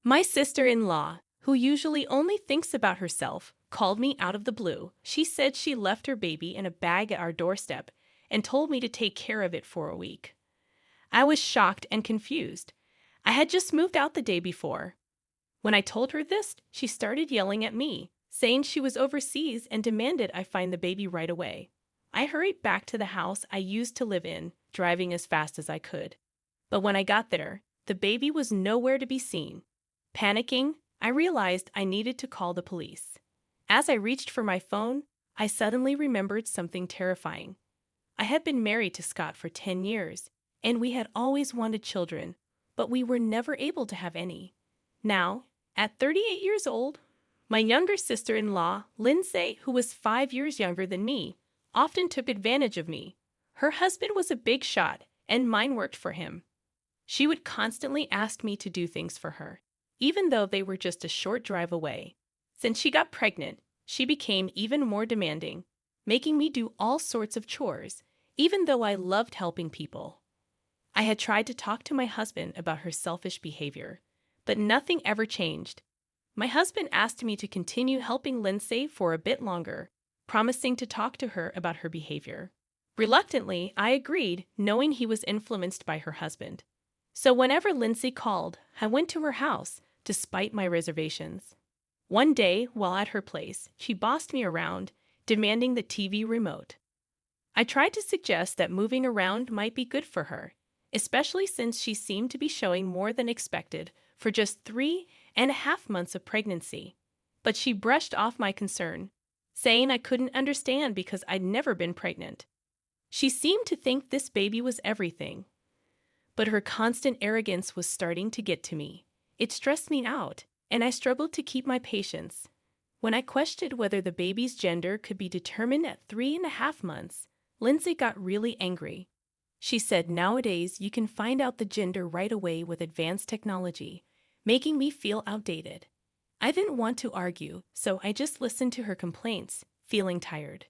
My sister-in-law, who usually only thinks about herself, called me out of the blue. She said she left her baby in a bag at our doorstep and told me to take care of it for a week. I was shocked and confused. I had just moved out the day before. When I told her this, she started yelling at me, saying she was overseas and demanded I find the baby right away. I hurried back to the house I used to live in, driving as fast as I could. But when I got there, the baby was nowhere to be seen. Panicking, I realized I needed to call the police. As I reached for my phone, I suddenly remembered something terrifying. I had been married to Scott for 10 years, and we had always wanted children, but we were never able to have any. Now, at 38 years old, my younger sister-in-law, Lindsay, who was 5 years younger than me, often took advantage of me. Her husband was a big shot, and mine worked for him. She would constantly ask me to do things for her, even though they were just a short drive away. Since she got pregnant, she became even more demanding, making me do all sorts of chores, even though I loved helping people. I had tried to talk to my husband about her selfish behavior, but nothing ever changed. My husband asked me to continue helping Lindsay for a bit longer, promising to talk to her about her behavior. Reluctantly, I agreed, knowing he was influenced by her husband. So whenever Lindsay called, I went to her house, despite my reservations. One day, while at her place, she bossed me around, demanding the TV remote. I tried to suggest that moving around might be good for her, especially since she seemed to be showing more than expected for just 3.5 months of pregnancy. But she brushed off my concern, saying I couldn't understand because I'd never been pregnant. She seemed to think this baby was everything. But her constant arrogance was starting to get to me. It stressed me out, and I struggled to keep my patience. When I questioned whether the baby's gender could be determined at 3.5 months, Lindsay got really angry. She said nowadays you can find out the gender right away with advanced technology, making me feel outdated. I didn't want to argue, so I just listened to her complaints, feeling tired.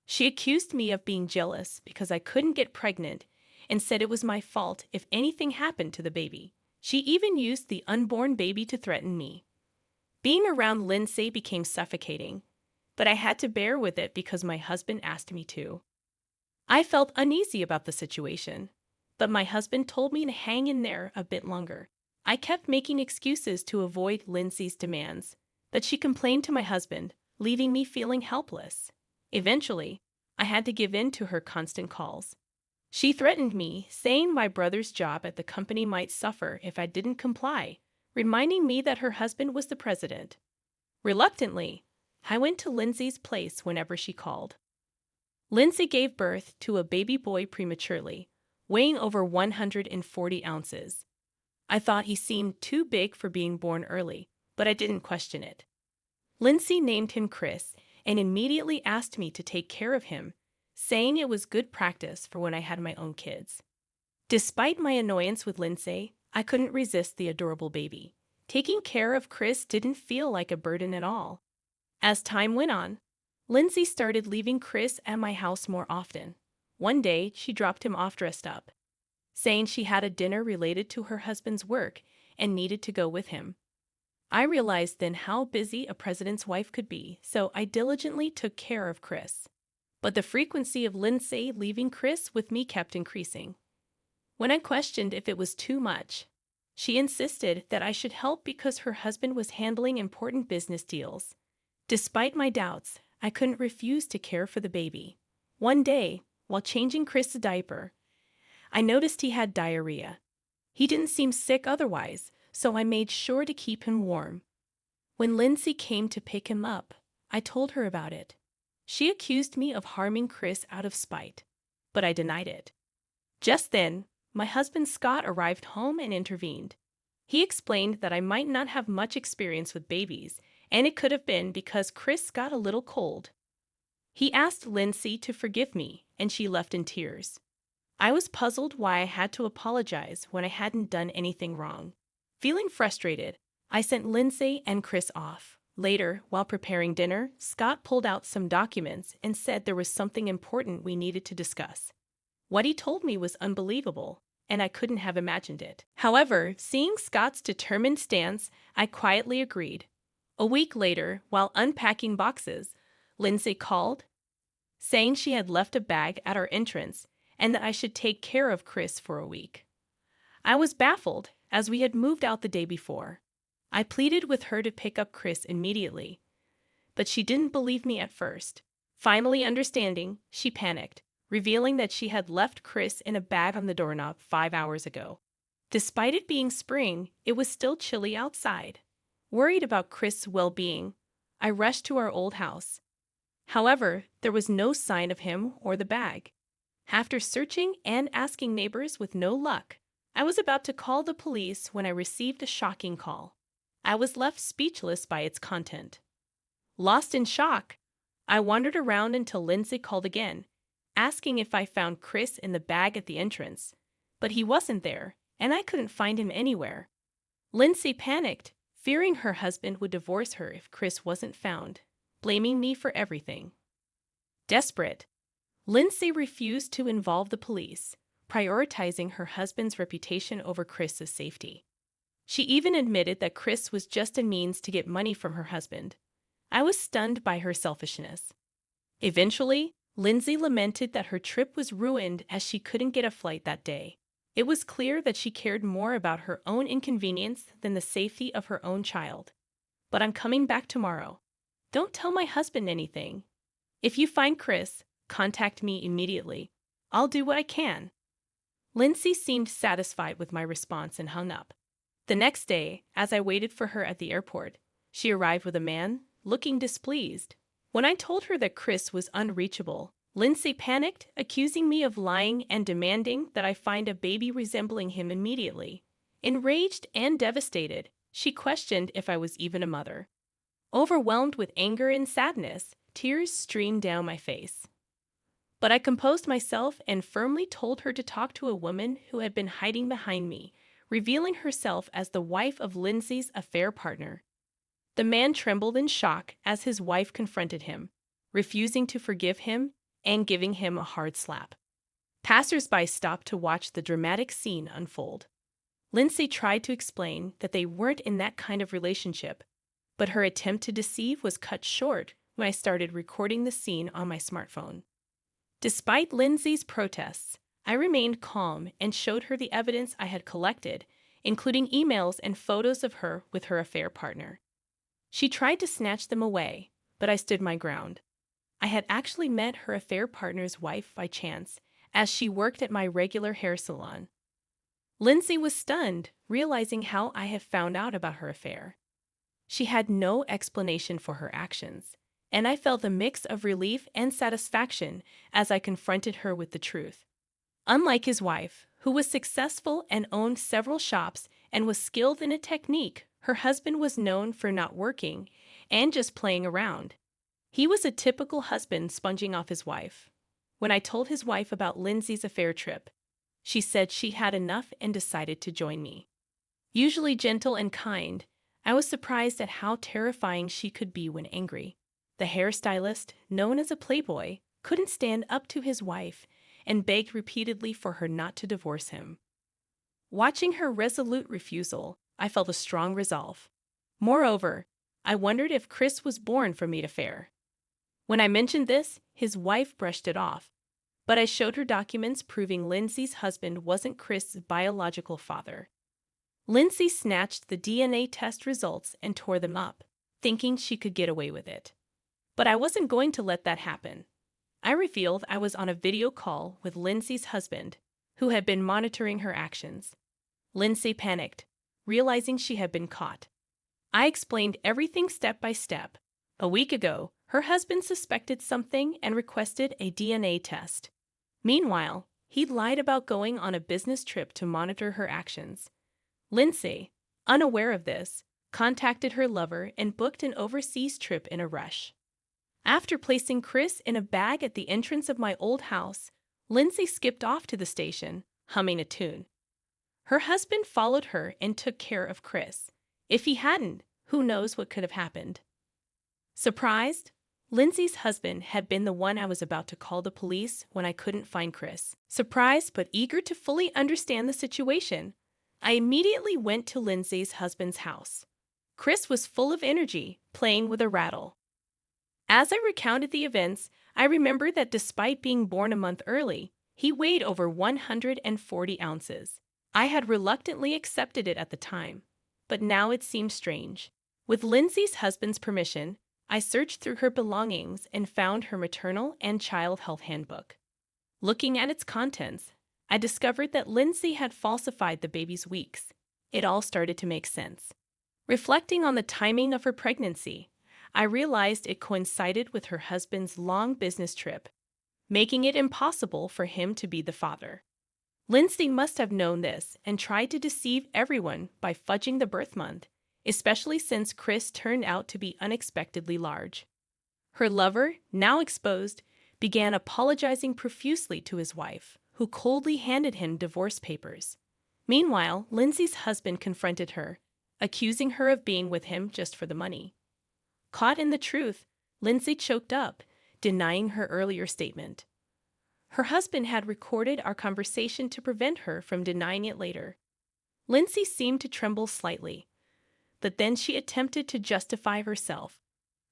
She accused me of being jealous because I couldn't get pregnant and said it was my fault if anything happened to the baby. She even used the unborn baby to threaten me. Being around Lindsay became suffocating, but I had to bear with it because my husband asked me to. I felt uneasy about the situation, but my husband told me to hang in there a bit longer. I kept making excuses to avoid Lindsay's demands, but she complained to my husband, leaving me feeling helpless. Eventually, I had to give in to her constant calls. She threatened me, saying my brother's job at the company might suffer if I didn't comply, reminding me that her husband was the president. Reluctantly, I went to Lindsay's place whenever she called. Lindsay gave birth to a baby boy prematurely, weighing over 140 ounces. I thought he seemed too big for being born early, but I didn't question it. Lindsay named him Chris and immediately asked me to take care of him, saying it was good practice for when I had my own kids. Despite my annoyance with Lindsay, I couldn't resist the adorable baby. Taking care of Chris didn't feel like a burden at all. As time went on, Lindsay started leaving Chris at my house more often. One day, she dropped him off dressed up, saying she had a dinner related to her husband's work and needed to go with him. I realized then how busy a president's wife could be, so I diligently took care of Chris. But the frequency of Lindsay leaving Chris with me kept increasing. When I questioned if it was too much, she insisted that I should help because her husband was handling important business deals. Despite my doubts, I couldn't refuse to care for the baby. One day, while changing Chris' diaper, I noticed he had diarrhea. He didn't seem sick otherwise, so I made sure to keep him warm. When Lindsay came to pick him up, I told her about it. She accused me of harming Chris out of spite, but I denied it. Just then, my husband Scott arrived home and intervened. He explained that I might not have much experience with babies, and it could have been because Chris got a little cold. He asked Lindsay to forgive me, and she left in tears. I was puzzled why I had to apologize when I hadn't done anything wrong. Feeling frustrated, I sent Lindsay and Chris off. Later, while preparing dinner, Scott pulled out some documents and said there was something important we needed to discuss. What he told me was unbelievable. and I couldn't have imagined it. However, seeing Scott's determined stance, I quietly agreed. A week later, while unpacking boxes, Lindsay called, saying she had left a bag at our entrance and that I should take care of Chris for a week. I was baffled, as we had moved out the day before. I pleaded with her to pick up Chris immediately, but she didn't believe me at first. Finally understanding, she panicked, revealing that she had left Chris in a bag on the doorknob 5 hours ago. Despite it being spring, it was still chilly outside. Worried about Chris' well-being, I rushed to our old house. However, there was no sign of him or the bag. After searching and asking neighbors with no luck, I was about to call the police when I received a shocking call. I was left speechless by its content. Lost in shock, I wandered around until Lindsay called again, asking if I found Chris in the bag at the entrance. But he wasn't there, and I couldn't find him anywhere. Lindsay panicked, fearing her husband would divorce her if Chris wasn't found, blaming me for everything. Desperate, Lindsay refused to involve the police, prioritizing her husband's reputation over Chris's safety. She even admitted that Chris was just a means to get money from her husband. I was stunned by her selfishness. Eventually, Lindsay lamented that her trip was ruined as she couldn't get a flight that day. It was clear that she cared more about her own inconvenience than the safety of her own child. But I'm coming back tomorrow. Don't tell my husband anything. If you find Chris, contact me immediately. I'll do what I can. Lindsay seemed satisfied with my response and hung up. The next day, as I waited for her at the airport, she arrived with a man, looking displeased. When I told her that Chris was unreachable, Lindsay panicked, accusing me of lying and demanding that I find a baby resembling him immediately. Enraged and devastated, she questioned if I was even a mother. Overwhelmed with anger and sadness, tears streamed down my face. But I composed myself and firmly told her to talk to a woman who had been hiding behind me, revealing herself as the wife of Lindsay's affair partner. The man trembled in shock as his wife confronted him, refusing to forgive him and giving him a hard slap. Passers-by stopped to watch the dramatic scene unfold. Lindsay tried to explain that they weren't in that kind of relationship, but her attempt to deceive was cut short when I started recording the scene on my smartphone. Despite Lindsay's protests, I remained calm and showed her the evidence I had collected, including emails and photos of her with her affair partner. She tried to snatch them away, but I stood my ground. I had actually met her affair partner's wife by chance, as she worked at my regular hair salon. Lindsay was stunned, realizing how I had found out about her affair. She had no explanation for her actions, and I felt a mix of relief and satisfaction as I confronted her with the truth. Unlike his wife, who was successful and owned several shops and was skilled in a technique, her husband was known for not working and just playing around. He was a typical husband sponging off his wife. When I told his wife about Lindsay's affair trip, she said she had enough and decided to join me. Usually gentle and kind, I was surprised at how terrifying she could be when angry. The hairstylist, known as a playboy, couldn't stand up to his wife and begged repeatedly for her not to divorce him. Watching her resolute refusal, I felt a strong resolve. Moreover, I wondered if Chris was born from the affair. When I mentioned this, his wife brushed it off, but I showed her documents proving Lindsay's husband wasn't Chris' biological father. Lindsay snatched the DNA test results and tore them up, thinking she could get away with it. But I wasn't going to let that happen. I revealed I was on a video call with Lindsay's husband, who had been monitoring her actions. Lindsay panicked, realizing she had been caught. I explained everything step by step. A week ago, her husband suspected something and requested a DNA test. Meanwhile, he'd lied about going on a business trip to monitor her actions. Lindsay, unaware of this, contacted her lover and booked an overseas trip in a rush. After placing Chris in a bag at the entrance of my old house, Lindsay skipped off to the station, humming a tune. Her husband followed her and took care of Chris. If he hadn't, who knows what could have happened. Surprised, Lindsay's husband had been the one I was about to call the police when I couldn't find Chris. Surprised but eager to fully understand the situation, I immediately went to Lindsay's husband's house. Chris was full of energy, playing with a rattle. As I recounted the events, I remembered that despite being born a month early, he weighed over 140 ounces. I had reluctantly accepted it at the time, but now it seemed strange. With Lindsay's husband's permission, I searched through her belongings and found her maternal and child health handbook. Looking at its contents, I discovered that Lindsay had falsified the baby's weeks. It all started to make sense. Reflecting on the timing of her pregnancy, I realized it coincided with her husband's long business trip, making it impossible for him to be the father. Lindsay must have known this and tried to deceive everyone by fudging the birth month, especially since Chris turned out to be unexpectedly large. Her lover, now exposed, began apologizing profusely to his wife, who coldly handed him divorce papers. Meanwhile, Lindsay's husband confronted her, accusing her of being with him just for the money. Caught in the truth, Lindsay choked up, denying her earlier statement. Her husband had recorded our conversation to prevent her from denying it later. Lindsay seemed to tremble slightly, but then she attempted to justify herself,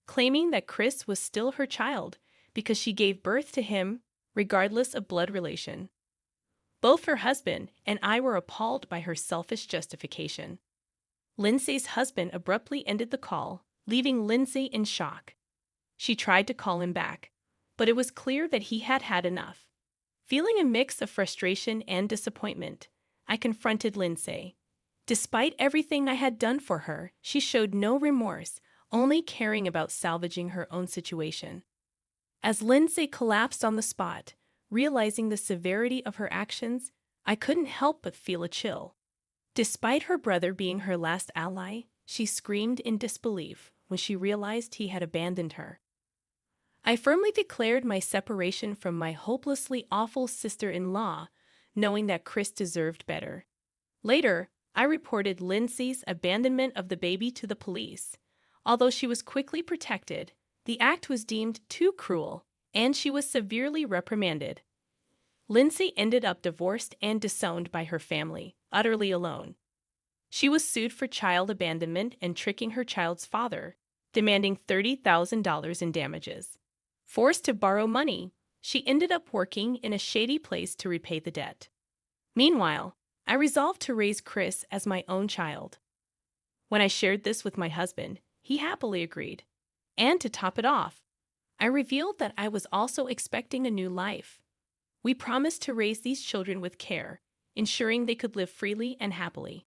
claiming that Chris was still her child because she gave birth to him regardless of blood relation. Both her husband and I were appalled by her selfish justification. Lindsay's husband abruptly ended the call, leaving Lindsay in shock. She tried to call him back, but it was clear that he had had enough. Feeling a mix of frustration and disappointment, I confronted Lindsay. Despite everything I had done for her, she showed no remorse, only caring about salvaging her own situation. As Lindsay collapsed on the spot, realizing the severity of her actions, I couldn't help but feel a chill. Despite her brother being her last ally, she screamed in disbelief when she realized he had abandoned her. I firmly declared my separation from my hopelessly awful sister-in-law, knowing that Chris deserved better. Later, I reported Lindsay's abandonment of the baby to the police. Although she was quickly protected, the act was deemed too cruel, and she was severely reprimanded. Lindsay ended up divorced and disowned by her family, utterly alone. She was sued for child abandonment and tricking her child's father, demanding $30,000 in damages. Forced to borrow money, she ended up working in a shady place to repay the debt. Meanwhile, I resolved to raise Chris as my own child. When I shared this with my husband, he happily agreed. And to top it off, I revealed that I was also expecting a new life. We promised to raise these children with care, ensuring they could live freely and happily.